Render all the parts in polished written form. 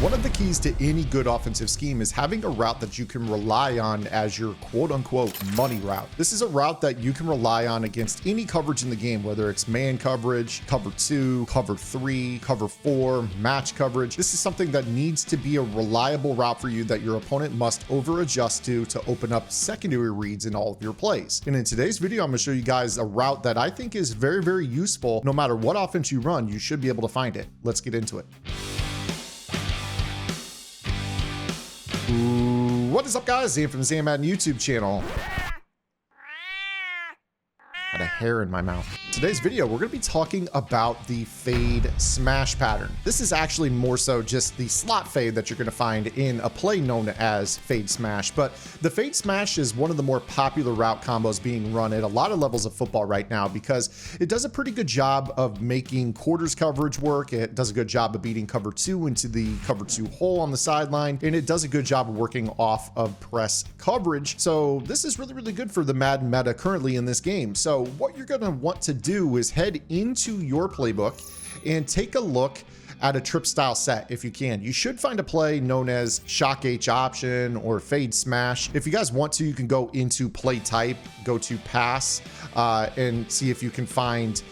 One of the keys to any good offensive scheme is having a route that you can rely on as your quote-unquote money route. This is a route that you can rely on against any coverage in the game, whether it's man coverage, cover 2, cover 3, cover 4, match coverage. This is something that needs to be a reliable route for you that your opponent must over adjust to open up secondary reads in all of your plays. And in today's video, I'm going to show you guys a route that I think is very, very useful. No matter what offense you run, you should be able to find it. Let's get into it. What is up, guys? Ian from the Madden YouTube channel. Had a hair in my mouth. Today's video, we're going to be talking about the fade smash pattern. This is actually more so just the slot fade that you're going to find in a play known as fade smash. But the fade smash is one of the more popular route combos being run at a lot of levels of football right now because it does a pretty good job of making quarters coverage work. It does a good job of beating cover 2 into the cover 2 hole on the sideline, and it does a good job of working off of press coverage. So this is really, really good for the Madden meta currently in this game. So what you're going to want to do is head into your playbook and take a look at a trip style set if you can. You should find a play known as shock H option or fade smash. If you guys want to, you can go into play type, go to pass, and see if you can find,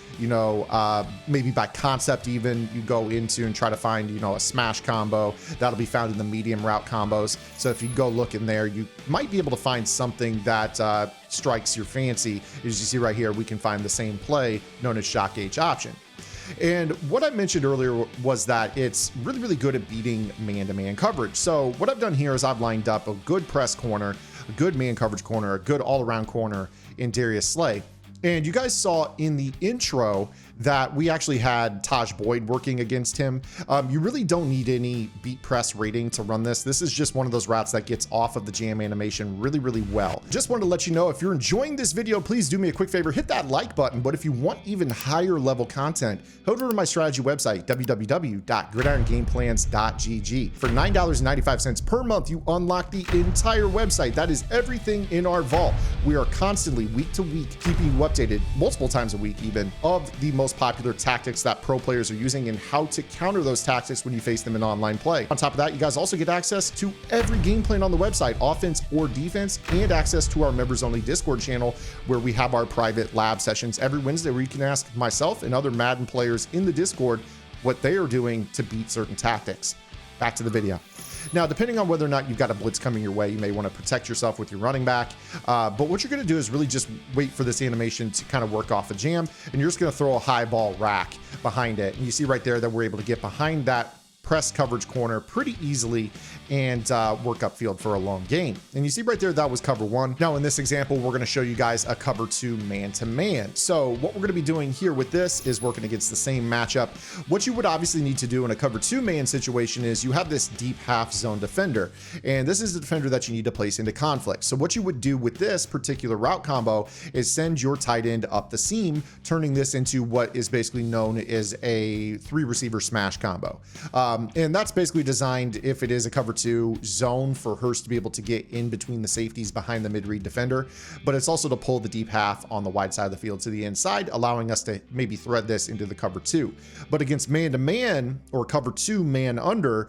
maybe by concept even, you go into and try to find, a smash combo. That'll be found in the medium route combos. So if you go look in there, you might be able to find something that strikes your fancy. As you see right here, we can find the same play known as shock H option. And what I mentioned earlier was that it's really, really good at beating man-to-man coverage. So what I've done here is I've lined up a good press corner, a good man coverage corner, a good all-around corner in Darius Slay. And you guys saw in the intro that we actually had Taj Boyd working against him. You really don't need any beat press rating to run this. This is just one of those routes that gets off of the jam animation really, really well. Just wanted to let you know, if you're enjoying this video, please do me a quick favor, hit that like button. But if you want even higher level content, head over to my strategy website, www.gridirongameplans.gg. For $9.95 per month, you unlock the entire website. That is everything in our vault. We are constantly, week to week, keeping you updated multiple times a week even of the most popular tactics that pro players are using and how to counter those tactics when you face them in online play. On top of that, you guys also get access to every game plan on the website, offense or defense, and access to our members only Discord channel where we have our private lab sessions every Wednesday where you can ask myself and other Madden players in the Discord what they are doing to beat certain tactics. Back to the video. Now, depending on whether or not you've got a blitz coming your way, you may want to protect yourself with your running back. But what you're going to do is really just wait for this animation to kind of work off a jam, and you're just going to throw a high ball rack behind it. And you see right there that we're able to get behind that press coverage corner pretty easily and work upfield for a long gain. And you see right there, that was cover 1. Now in this example, we're going to show you guys a cover 2 man-to-man. So what we're going to be doing here with this is working against the same matchup. What you would obviously need to do in a cover 2 man situation is you have this deep half zone defender, and this is the defender that you need to place into conflict. So what you would do with this particular route combo is send your tight end up the seam, turning this into what is basically known as a 3 receiver smash combo. And that's basically designed, if it is a cover 2 zone, for Hurst to be able to get in between the safeties behind the mid-read defender, but it's also to pull the deep half on the wide side of the field to the inside, allowing us to maybe thread this into the cover 2. But against man-to-man or cover 2 man under,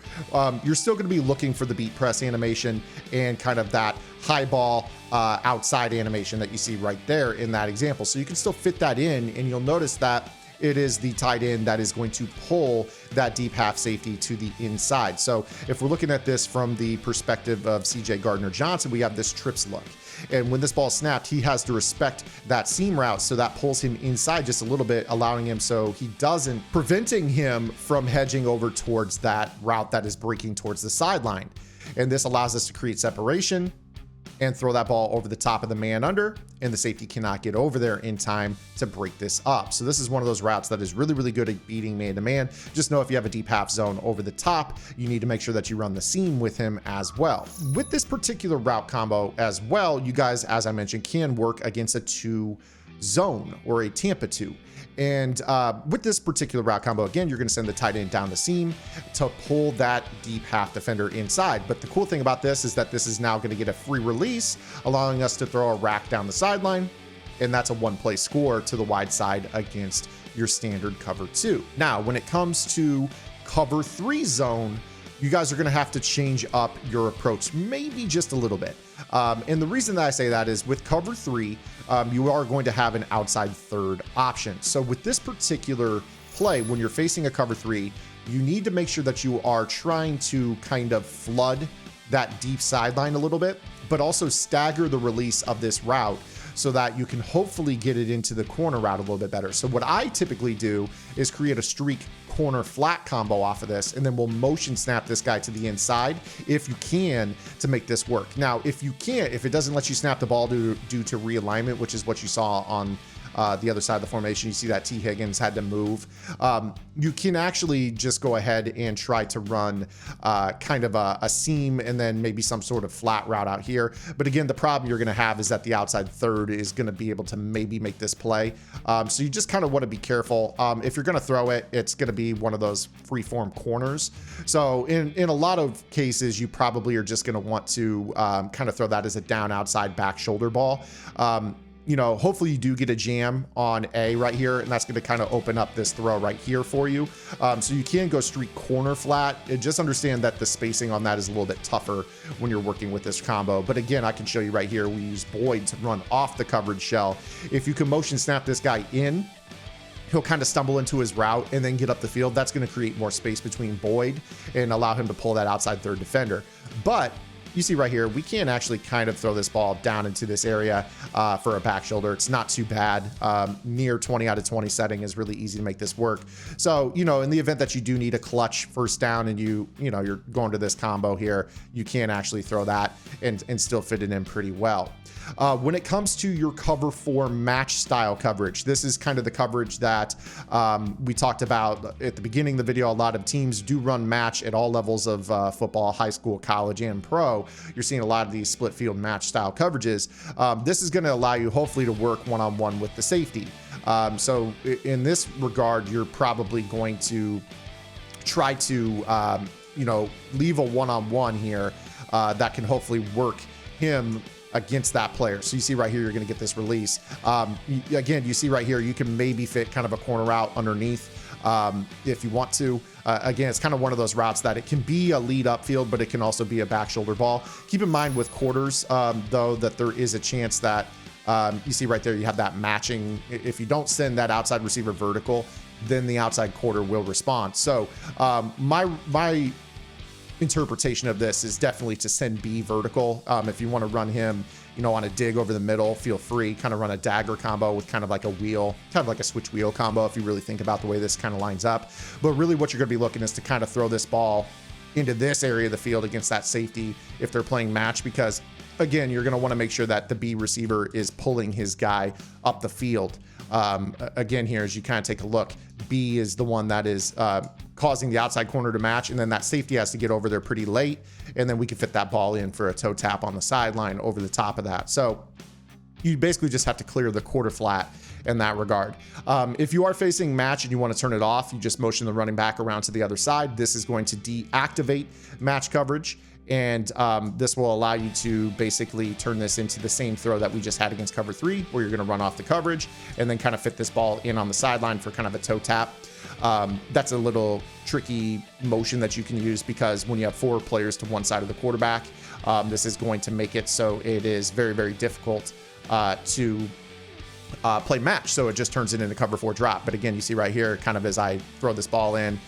you're still going to be looking for the beat press animation and kind of that high ball outside animation that you see right there in that example. So you can still fit that in, and you'll notice that it is the tight end that is going to pull that deep half safety to the inside. So if we're looking at this from the perspective of CJ Gardner-Johnson, we have this trips look. And when this ball is snapped, he has to respect that seam route. So that pulls him inside just a little bit, allowing him so he doesn't, preventing him from hedging over towards that route that is breaking towards the sideline. And this allows us to create separation and throw that ball over the top of the man under, and the safety cannot get over there in time to break this up. So this is one of those routes that is really, really good at beating man-to-man. Just know if you have a deep half zone over the top, you need to make sure that you run the seam with him as well. With this particular route combo as well, you guys, as I mentioned, can work against a 2 zone or a Tampa 2. And with this particular route combo, again, you're going to send the tight end down the seam to pull that deep half defender inside. But the cool thing about this is that this is now going to get a free release, allowing us to throw a rack down the sideline. And that's a 1-play score to the wide side against your standard cover 2. Now, when it comes to cover 3 zone, you guys are going to have to change up your approach maybe just a little bit. And the reason that I say that is with cover 3, you are going to have an outside third option. So with this particular play, when you're facing a cover 3, you need to make sure that you are trying to kind of flood that deep sideline a little bit, but also stagger the release of this route so that you can hopefully get it into the corner route a little bit better. So what I typically do is create a streak corner flat combo off of this, and then we'll motion snap this guy to the inside if you can to make this work. Now, if you can't, if it doesn't let you snap the ball due to realignment, which is what you saw on the other side of the formation, you see that T. Higgins had to move. You can actually just go ahead and try to run kind of a seam and then maybe some sort of flat route out here. But again, the problem you're going to have is that the outside third is going to be able to maybe make this play. So you just kind of want to be careful. If you're going to throw it, it's going to be one of those free-form corners. So in a lot of cases, you probably are just going to want to kind of throw that as a down outside back shoulder ball. You know, hopefully you do get a jam on A right here, and that's going to kind of open up this throw right here for you. So you can go streak corner flat, and just understand that the spacing on that is a little bit tougher when you're working with this combo. But again, I can show you right here, we use Boyd to run off the coverage shell. If you can motion snap this guy in, he'll kind of stumble into his route and then get up the field. That's going to create more space between Boyd and allow him to pull that outside third defender. But you see right here, we can actually kind of throw this ball down into this area for a back shoulder. It's not too bad. Near 20 out of 20 setting is really easy to make this work. So, you know, in the event that you do need a clutch first down and you know, you're going to this combo here, you can actually throw that and still fit it in pretty well. When it comes to your cover 4 match style coverage, this is kind of the coverage that we talked about at the beginning of the video. A lot of teams do run match at all levels of football, high school, college, and pro. You're seeing a lot of these split field match style coverages. This is going to allow you hopefully to work one-on-one with the safety. So in this regard, you're probably going to try to, you know, leave a one-on-one here that can hopefully work him against that player. So you see right here, you're going to get this release. Again, you see right here, you can maybe fit kind of a corner route underneath if you want to. Again, it's kind of one of those routes that it can be a lead upfield, but it can also be a back shoulder ball. Keep in mind with quarters, though, that there is a chance that you see right there, you have that matching. If you don't send that outside receiver vertical, then the outside quarter will respond. So my interpretation of this is definitely to send B vertical. If you want to run him, you know, on a dig over the middle, feel free. Kind of run a dagger combo with kind of like a wheel, kind of like a switch wheel combo if you really think about the way this kind of lines up. But really what you're going to be looking is to kind of throw this ball into this area of the field against that safety if they're playing match, because again, you're going to want to make sure that the B receiver is pulling his guy up the field. Again, here, as you kind of take a look, B is the one that is causing the outside corner to match, and then that safety has to get over there pretty late, and then we can fit that ball in for a toe tap on the sideline over the top of that. So you basically just have to clear the quarter flat in that regard. If you are facing match and you want to turn it off, you just motion the running back around to the other side. This is going to deactivate match coverage, and this will allow you to basically turn this into the same throw that we just had against cover 3, where you're going to run off the coverage and then kind of fit this ball in on the sideline for kind of a toe tap. That's a little tricky motion that you can use, because when you have 4 players to one side of the quarterback, this is going to make it so it is very, very difficult to play match. So it just turns it into cover 4 drop. But again, you see right here, kind of as I throw this ball in,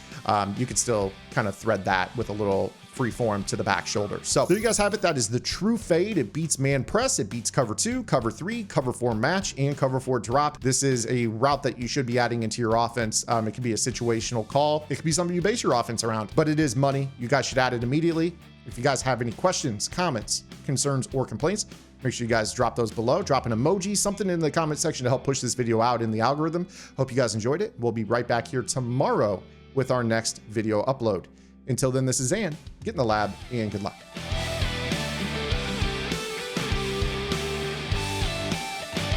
you can still kind of thread that with a little free form to the back shoulder. So there you guys have it. That is the true fade. It beats man press. It beats cover 2, cover 3, cover 4 match, and cover 4 drop. This is a route that you should be adding into your offense. It can be a situational call. It could be something you base your offense around, but it is money. You guys should add it immediately. If you guys have any questions, comments, concerns, or complaints, make sure you guys drop those below. Drop an emoji, something in the comment section to help push this video out in the algorithm. Hope you guys enjoyed it. We'll be right back here tomorrow with our next video upload. Until then, this is Zan. Get in the lab, and good luck.